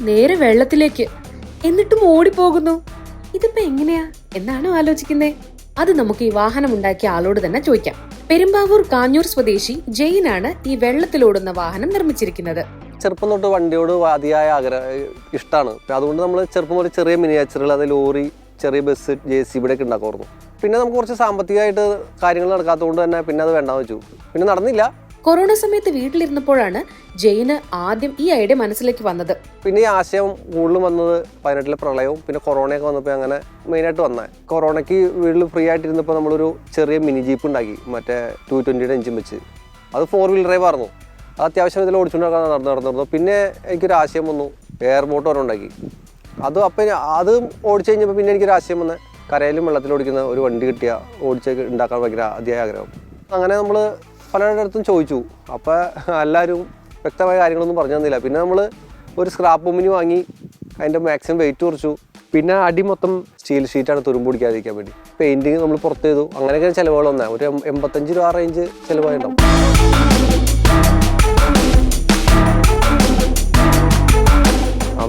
നേരെ വെള്ളത്തിലേക്ക്, എന്നിട്ടും ഓടിപ്പോകുന്നു. ഇതിപ്പോ എങ്ങനെയാ എന്നാണോ ആലോചിക്കുന്നേ? അത് നമുക്ക് ഈ വാഹനം ഉണ്ടാക്കിയ ആളോട് തന്നെ ചോദിക്കാം. പെരുമ്പാവൂർ കാഞ്ഞൂർ സ്വദേശി ജെയിനാണ് ഈ വെള്ളത്തിലോടുന്ന വാഹനം നിർമ്മിച്ചിരിക്കുന്നത്. ചെറുപ്പം തൊട്ട് വണ്ടിയോട് അതിയായ ഇഷ്ടമാണ്. അതുകൊണ്ട് നമ്മൾ ചെറുപ്പം പോലെ ചെറിയ മിനിയേച്ചറുകൾ, അത് ലോറി, ചെറിയ ബസ്, JCB ഒക്കെ ഉണ്ടാക്കുമായിരുന്നു. പിന്നെ നമുക്ക് കുറച്ച് സാമ്പത്തികമായിട്ട് കാര്യങ്ങൾ നടക്കാത്തതുകൊണ്ട് തന്നെ പിന്നെ അത് വേണ്ടാന്ന് വെച്ചു. പിന്നെ നടന്നില്ല. കൊറോണ സമയത്ത് വീട്ടിലിരുന്നപ്പോഴാണ് ജെയിന് ആദ്യം ഈ ഐഡിയ മനസ്സിലേക്ക് വന്നത്. പിന്നെ ഈ ആശയം കൂടുതലും വന്നത് 18-ലെ പ്രളയവും പിന്നെ കൊറോണയൊക്കെ വന്നപ്പോൾ അങ്ങനെ മെയിനായിട്ട് വന്നത്. കൊറോണയ്ക്ക് വീട്ടിൽ ഫ്രീ ആയിട്ടിരുന്നപ്പോൾ നമ്മളൊരു ചെറിയ മിനി ജീപ്പ് ഉണ്ടാക്കി, മറ്റേ 220-യുടെ എഞ്ചിൻ വെച്ച്. അത് 4 വീൽ ഡ്രൈവ് ആയിരുന്നു. അത് അത്യാവശ്യം ഇതിൽ ഓടിച്ചുകൊണ്ടിരിക്കാൻ നടന്നു. പിന്നെ എനിക്കൊരു ആശയം വന്നു, എയർ മോട്ടോർ ഉണ്ടാക്കി. അത് ഓടിച്ചു കഴിഞ്ഞപ്പോൾ പിന്നെ എനിക്കൊരു ആശയം വന്ന് കരയിലും വെള്ളത്തിൽ ഓടിക്കുന്ന ഒരു വണ്ടി കിട്ടിയ ഓടിച്ച് ഉണ്ടാക്കാൻ ഭയങ്കര അതിയായ ആഗ്രഹം. അങ്ങനെ നമ്മൾ പലയിടത്തും ചോദിച്ചു. അപ്പോൾ എല്ലാവരും വ്യക്തമായ കാര്യങ്ങളൊന്നും പറഞ്ഞു തന്നില്ല. പിന്നെ നമ്മൾ ഒരു സ്ക്രാപ്പ് മിനി വാങ്ങി അതിൻ്റെ മാക്സിമം വെയിറ്റ് കുറച്ചു. പിന്നെ അടി മൊത്തം സ്റ്റീൽ ഷീറ്റാണ് തുരുമ്പ് പിടിക്കാതിരിക്കാൻ വേണ്ടി. പെയിൻറ്റിങ് നമ്മൾ പുറത്ത് ചെയ്തു. അങ്ങനെയൊക്കെ ചിലവുകൾ വന്നത് ഒരു 85 രൂപ റേഞ്ച് ചിലവായിട്ടുണ്ടാവും.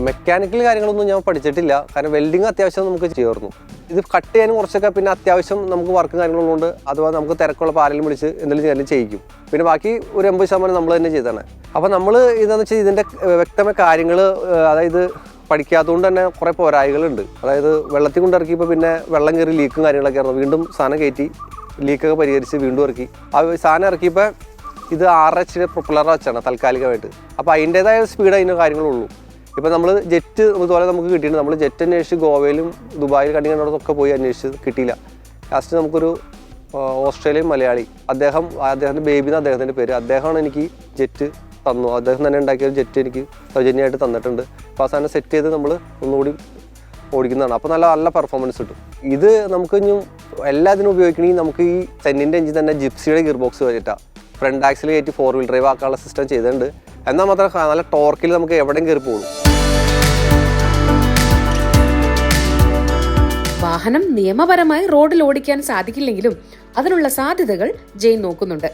മെക്കാനിക്കൽ കാര്യങ്ങളൊന്നും ഞാൻ പഠിച്ചിട്ടില്ല. കാരണം വെൽഡിങ് അത്യാവശ്യം നമുക്ക് ചേർന്നു. ഇത് കട്ട് ചെയ്യാനും കുറച്ചൊക്കെ പിന്നെ അത്യാവശ്യം നമുക്ക് വർക്കും കാര്യങ്ങളുള്ളതുകൊണ്ട് അഥവാ നമുക്ക് തിരക്കുള്ള പാരലും വിളിച്ച് എന്തെങ്കിലും ചെയ്യിക്കും. പിന്നെ ബാക്കി ഒരു 80% നമ്മൾ തന്നെ ചെയ്താണ്. അപ്പോൾ നമ്മൾ ഇതെന്ന് വെച്ചാൽ ഇതിൻ്റെ വ്യക്തമായ കാര്യങ്ങൾ അതായത് പഠിക്കാത്തതുകൊണ്ട് തന്നെ കുറേ പോരായ്കളുണ്ട്. അതായത് വെള്ളത്തിൽ കൊണ്ടിറക്കിയപ്പോൾ പിന്നെ വെള്ളം കയറി ലീക്കും കാര്യങ്ങളൊക്കെ ആയിരുന്നു. വീണ്ടും സാധനം കയറ്റി ലീക്കൊക്കെ പരിഹരിച്ച് വീണ്ടും ഇറക്കി. ആ സാധനം ഇറക്കിയപ്പോൾ ഇത് 6H പ്രൊപ്പലർ വെച്ചാണ് താൽക്കാലികമായിട്ട്. അപ്പോൾ അതിൻ്റേതായ സ്പീഡ് അതിന് കാര്യങ്ങളുള്ളൂ. ഇപ്പോൾ നമ്മൾ ജെറ്റ് ഇതുപോലെ നമുക്ക് കിട്ടിയിട്ടുണ്ട്. നമ്മൾ ജെറ്റ് അന്വേഷിച്ച് ഗോവയിലും ദുബായിൽ കണ്ടിടത്തൊക്കെ പോയി അന്വേഷിച്ച് കിട്ടിയില്ല. ലാസ്റ്റ് നമുക്കൊരു ഓസ്ട്രേലിയൻ മലയാളി, അദ്ദേഹത്തിൻ്റെ ബേബി എന്ന് അദ്ദേഹത്തിൻ്റെ പേര്, അദ്ദേഹമാണ് എനിക്ക് ജെറ്റ് തന്നു. അദ്ദേഹം തന്നെ ഉണ്ടാക്കിയ ജെറ്റ് എനിക്ക് സൗജന്യമായിട്ട് തന്നിട്ടുണ്ട്. അപ്പോൾ ആ സാധനം സെറ്റ് ചെയ്ത് നമ്മൾ ഒന്നുകൂടി ഓടിക്കുന്നതാണ്. അപ്പോൾ നല്ല പെർഫോമൻസ് കിട്ടും. ഇത് നമുക്ക് ഇനിയും എല്ലാത്തിനും ഉപയോഗിക്കണമെങ്കിൽ നമുക്ക് ഈ സെന്നിൻ്റെ എഞ്ചിൻ തന്നെ ജിപ്സിയുടെ ഗിയർ ബോക്സ് വരിട്ടാണ് ഫ്രണ്ട് ആക്സിൽ കയറ്റി 4 വീൽ ഡ്രൈവ് ആക്കാനുള്ള സിസ്റ്റം ചെയ്തിട്ടുണ്ട്. എന്നാൽ മാത്രം നല്ല ടോർക്കിൽ നമുക്ക് എവിടെയും കയറി പോകും. വാഹനം നിയമപരമായി റോഡിൽ ഓടിക്കാൻ സാധിക്കില്ലെങ്കിലും അതിനുള്ള സാധ്യതകൾ ജെയിൻ നോക്കുന്നുണ്ട്.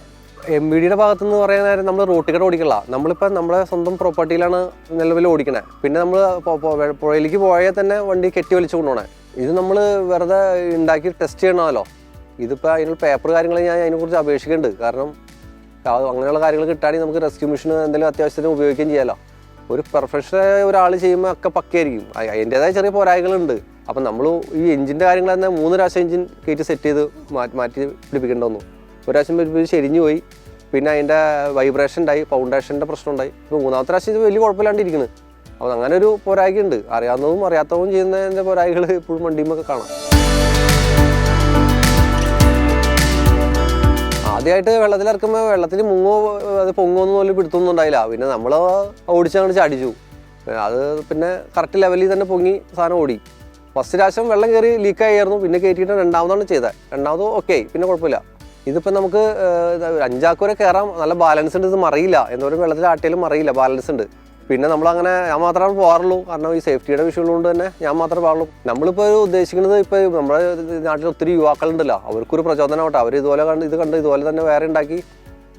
MVDയുടെ ഭാഗത്തുനിന്ന് പറയാൻ നേരം നമ്മൾ റോട്ടിക്കട ഓടിക്കല. നമ്മളിപ്പോൾ നമ്മുടെ സ്വന്തം പ്രോപ്പർട്ടിയിലാണ് നിലവിൽ ഓടിക്കണേ. പിന്നെ നമ്മൾ പുഴയിലേക്ക് പോയാൽ തന്നെ വണ്ടി കെട്ടി വലിച്ചു കൊണ്ടുപോകണേ. ഇത് നമ്മൾ വെറുതെ ഉണ്ടാക്കി ടെസ്റ്റ് ചെയ്യണമല്ലോ. ഇതിപ്പോൾ അതിനുള്ള പേപ്പർ കാര്യങ്ങൾ ഞാൻ അതിനെക്കുറിച്ച് അപേക്ഷിക്കുന്നുണ്ട്. കാരണം അങ്ങനെയുള്ള കാര്യങ്ങൾ കിട്ടുകയാണെങ്കിൽ നമുക്ക് റെസ്ക്യൂ മെഷീൻ എന്തെങ്കിലും അത്യാവശ്യത്തിന് ഉപയോഗിക്കുകയും ചെയ്യാമല്ലോ. ഒരു പ്രൊഫഷണൽ ഒരാൾ ചെയ്യുമ്പോൾ ഒക്കെ പക്കയായിരിക്കും. അതിൻ്റേതായ ചെറിയ പോരായ്മകളുണ്ട്. അപ്പം നമ്മൾ ഈ എഞ്ചിൻ്റെ കാര്യങ്ങൾ തന്നെ 3 പ്രാവശ്യം എഞ്ചിൻ കയറ്റി സെറ്റ് ചെയ്ത് മാറ്റി പിടിപ്പിക്കേണ്ടി വന്നു. ഒരു പ്രാവശ്യം പിടിപ്പിച്ച് ചെരിഞ്ഞു പോയി. പിന്നെ അതിൻ്റെ വൈബ്രേഷൻ ഉണ്ടായി, ഫൗണ്ടേഷൻ്റെ പ്രശ്നം ഉണ്ടായി. ഇപ്പോൾ 3ാമത്തെ പ്രാവശ്യം ഇത് വലിയ കുഴപ്പമില്ലാണ്ടിരിക്കുന്നത്. അപ്പോൾ അങ്ങനെ ഒരു പോരായ്മയുണ്ട്. അറിയാവുന്നതും അറിയാത്തതും ചെയ്യുന്നതിൻ്റെ പോരായ്മകൾ ഇപ്പോഴും വണ്ടിയുമൊക്കെ കാണാം. ആദ്യമായിട്ട് വെള്ളത്തിലിറക്കുമ്പോൾ വെള്ളത്തിൽ അത് പൊങ്ങോന്ന് പോലും പിടുത്തൊന്നും ഉണ്ടായില്ല. പിന്നെ നമ്മൾ ഓടിച്ചങ്ങോട്ട് ചാടിച്ചു. അത് പിന്നെ കറക്റ്റ് ലെവലിൽ തന്നെ പൊങ്ങി സാധനം ഓടി. ഫസ്റ്റ് പ്രാവശ്യം വെള്ളം കയറി ലീക്കായിരുന്നു. പിന്നെ കയറ്റിയിട്ട് രണ്ടാമതാണ് ചെയ്തത്. രണ്ടാമത് ഓക്കെ, പിന്നെ കുഴപ്പമില്ല. ഇതിപ്പോൾ നമുക്ക് 5 ആക്ക് വരെ കയറാം. നല്ല ബാലൻസ് ഉണ്ട്. ഇത് മറിയില്ല. എന്തോരം വെള്ളത്തിൽ ആട്ടിയാലും മറിയില്ല, ബാലൻസ് ഉണ്ട്. പിന്നെ നമ്മളങ്ങനെ ഞാൻ മാത്രമേ പോകാറുള്ളൂ. കാരണം ഈ സേഫ്റ്റിയുടെ വിഷയമുള്ളതുകൊണ്ട് തന്നെ ഞാൻ മാത്രമേ പാടുള്ളൂ. നമ്മളിപ്പോൾ ഉദ്ദേശിക്കുന്നത് ഇപ്പോൾ നമ്മുടെ നാട്ടിൽ ഒത്തിരി യുവാക്കളുണ്ടല്ലോ, അവർക്കൊരു പ്രചോദനമാവട്ടെ. അവർ ഇതുപോലെ കണ്ട് ഇതുപോലെ തന്നെ വേറെ ഉണ്ടാക്കി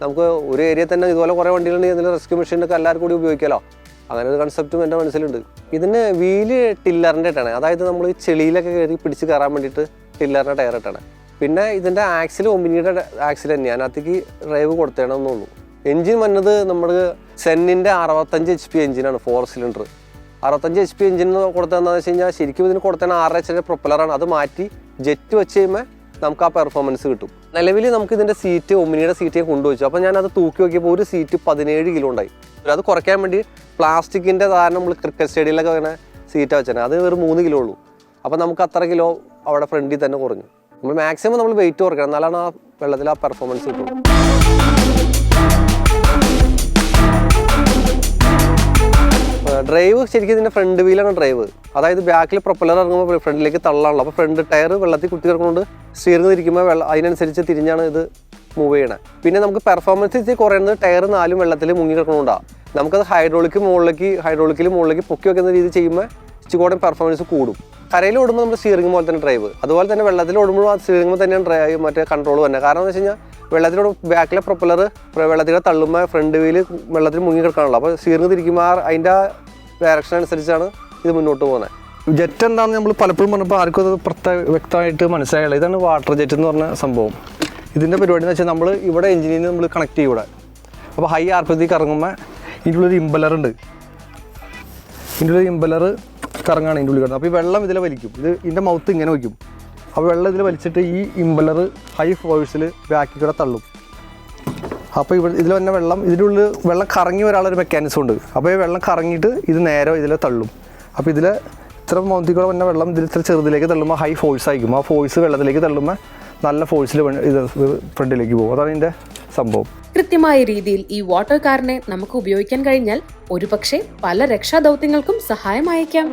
നമുക്ക് ഒരു ഏരിയയിൽ തന്നെ ഇതുപോലെ കുറേ വണ്ടികളുണ്ടെങ്കിൽ ഇതിൽ റെസ്ക്യൂ മെഷീനൊക്കെ എല്ലാവർക്കും കൂടി ഉപയോഗിക്കാമല്ലോ. അങ്ങനെ ഒരു കൺസെപ്റ്റും എൻ്റെ മനസ്സിലുണ്ട്. ഇതിന് വീല് ടില്ലറിൻ്റെ ഇട്ടാണ്. അതായത് നമ്മൾ ഈ ചെളിയിലൊക്കെ കയറി പിടിച്ച് കയറാൻ വേണ്ടിയിട്ട് ടില്ലറിൻ്റെ ടയർ ഇട്ടാണ്. പിന്നെ ഇതിൻ്റെ ആക്സിൽ ഒമിനിയുടെ ആക്സിൽ തന്നെയാണ്. അതിനകത്തേക്ക് ഡ്രൈവ് കൊടുത്തേണമെന്നുള്ളൂ. എൻജിൻ വന്നത് നമ്മൾ സെന്നിൻ്റെ 65 HP എഞ്ചിനാണ്, 4 സിലിണ്ടർ. 65 HP എഞ്ചിൻ കൊടുത്തതെന്ന് വെച്ച് കഴിഞ്ഞാൽ ശരിക്കും ഇതിന് കൊടുത്തതാണ് 6H പ്രൊപ്പലറാണ്. അത് മാറ്റി ജെറ്റ് വെച്ച് കഴിയുമ്പോൾ നമുക്ക് ആ പെർഫോമൻസ് കിട്ടും. നിലവിൽ നമുക്ക് ഇതിൻ്റെ സീറ്റ് ഒമിനിയുടെ സീറ്റ് കൊണ്ടുവച്ചു. അപ്പോൾ ഞാനത് തൂക്കി നോക്കിയപ്പോൾ ഒരു സീറ്റ് 17 കിലോ ഉണ്ടായി. അത് കുറയ്ക്കാൻ വേണ്ടി പ്ലാസ്റ്റിക്കിൻ്റെ കാരണം നമ്മൾ ക്രിക്കറ്റ് സ്റ്റേഡിയത്തിലൊക്കെ അങ്ങനെ സീറ്റാണ് വെച്ചാൽ അത് വെറും 3 കിലോ ഉള്ളൂ. അപ്പോൾ നമുക്ക് അത്ര കിലോ അവിടെ ഫ്രണ്ടിൽ തന്നെ കുറഞ്ഞു. നമ്മൾ മാക്സിമം നമ്മൾ വെയിറ്റ് കുറയ്ക്കണം, എന്നാലാണ് ആ വെള്ളത്തിൽ ആ പെർഫോമൻസ് കിട്ടും. ഡ്രൈവ് ശരിക്കും ഇതിൻ്റെ ഫ്രണ്ട് വീലാണ് ഡ്രൈവ്. അതായത് ബാക്കിൽ പ്രൊപ്പലർ ഇറങ്ങുമ്പോൾ ഫ്രണ്ടിലേക്ക് തള്ളാണല്ലോ. അപ്പോൾ ഫ്രണ്ട് ടയർ വെള്ളത്തിൽ കുത്തി കിടക്കുന്നുണ്ട് സ്റ്റിയറിംഗ് തിരിക്കുമ്പോൾ അതിനനുസരിച്ച് തിരിഞ്ഞാണ് ഇത് മൂവ് ചെയ്യണത്. പിന്നെ നമുക്ക് പെർഫോമൻസ് ഇച്ചിരി കുറയുന്നത് ടയർ 4 വെള്ളത്തിൽ മുങ്ങി കിടക്കണോണ്ടാണ്. നമുക്കത് ഹൈഡ്രോളിക്കിൽ മുകളിലേക്ക് പൊക്കി വെക്കുന്ന രീതി ചെയ്യുമ്പോൾ ഇച്ചിരി കൂടെ പെർഫോമൻസ് കൂടും. കരയിൽ ഓടുമ്പോൾ നമ്മൾ സ്റ്റിയറിംഗ് പോലെ തന്നെ ഡ്രൈവ്, അതുപോലെ തന്നെ വെള്ളത്തിൽ ഓടുമ്പോഴും ആ സ്റ്റിയറിംഗ് തന്നെയാണ് ഡ്രൈവ് മറ്റേ കൺട്രോൾ തന്നെ. കാരണം എന്ന് വെച്ച് കഴിഞ്ഞാൽ വെള്ളത്തിലോട് ബാക്കിലെ പ്രൊപ്പലർ വെള്ളത്തിലെ തള്ളുമ്പോൾ ഫ്രണ്ട് വീല് വെള്ളത്തിൽ മുങ്ങി കിടക്കാണല്ലോ. അപ്പോൾ സ്റ്റിയറിംഗ് തിരിക്കുമ്പോൾ അതിൻ്റെ ഡയറക്ഷൻ അനുസരിച്ചാണ് ഇത് മുന്നോട്ട് പോകുന്നത്. ജെറ്റ് എന്താണെന്ന് നമ്മൾ പലപ്പോഴും പറഞ്ഞപ്പോൾ ആർക്കും അത് വ്യക്തമായിട്ട് മനസ്സിലായില്ല. ഇതാണ് വാട്ടർ ജെറ്റ് എന്ന് പറഞ്ഞ സംഭവം. ഇതിൻ്റെ പരിപാടി എന്ന് വെച്ചാൽ നമ്മൾ ഇവിടെ എഞ്ചിനീന് നമ്മൾ കണക്ട് ചെയ്യും ഇവിടെ. അപ്പോൾ ഹൈ ആർപിഎത്തിൽ കറങ്ങുമ്പോൾ ഇതിനുള്ളൊരു ഇമ്പലർ ഉണ്ട്. ഇതിൻ്റെ ഇമ്പലർ കറങ്ങാണ് ഇതിൻ്റെ ഉള്ളിൽ കിടന്നത്. അപ്പോൾ ഈ വെള്ളം ഇതിൽ വലിക്കും. ഇതിൻ്റെ മൗത്ത് ഇങ്ങനെ വയ്ക്കും. അപ്പോൾ വെള്ളം ഇതിൽ വലിച്ചിട്ട് ഈ ഇമ്പലർ ഹൈ ഫോഴ്സിൽ ബാക്കി കൂടെ തള്ളും. അപ്പോൾ ഇതിൽ തന്നെ ഇതിൻ്റെ ഉള്ളിൽ വെള്ളം കറങ്ങി വരാനുള്ളൊരു മെക്കാനിസം ഉണ്ട്. അപ്പോൾ ഈ വെള്ളം കറങ്ങിയിട്ട് ഇത് നേരെ ഇതിൽ തള്ളും. അപ്പോൾ ഇതിൽ ഇത്ര മൗത്തിൽ കൂടെ വന്ന വെള്ളം ഇതിൽ ഇത്ര ചെറുതിലേക്ക് തള്ളുമ്പോൾ ഹൈ ഫോഴ്സ് ആയിരിക്കും. ആ ഫോഴ്സ് വെള്ളത്തിലേക്ക് തള്ളുമ്പോൾ നല്ല ഫോഴ്സിൽ ഇത് ഫ്രണ്ടിലേക്ക് പോകും. അതാണ് ഇതിൻ്റെ സംഭവം. കൃത്യമായ രീതിയിൽ ഈ വാട്ടർ കാറിനെ നമുക്ക് ഉപയോഗിക്കാൻ കഴിഞ്ഞാൽ ഒരുപക്ഷെ പല രക്ഷാദൗത്യങ്ങൾക്കും സഹായമായേക്കാം.